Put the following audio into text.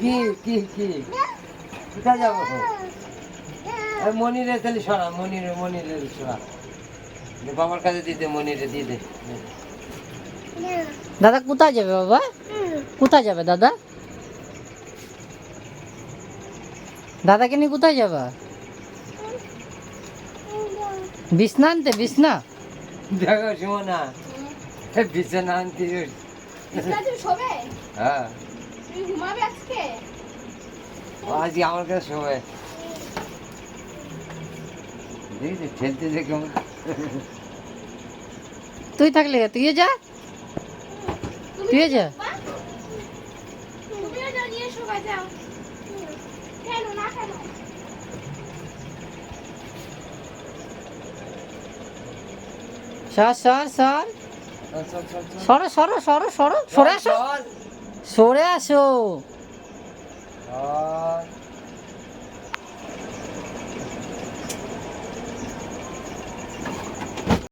কি কি কি কোথায় যাবো? মনিরে তাহলে সরা, মনিরে সরা, বাবার কাছে দিতে, মনিরে দিয়ে দে। দাদা কোথায় যাবে বাবা? কোথায় যাবে দাদা? দাদাকে নিয়ে কোথায় যাবা? বিছনা আনতে? বিছনা দেখো সুমনা, বিছানা আনতে। হ্যাঁ, আজকে আমার কাছে সময় দেখেছি ঠেলতে যে কেমন। তুই থাকলে তুইও যা, তুইও যা। সর সর সর, সরো সরো সরো সরো, সরে আসো, সরে আসো।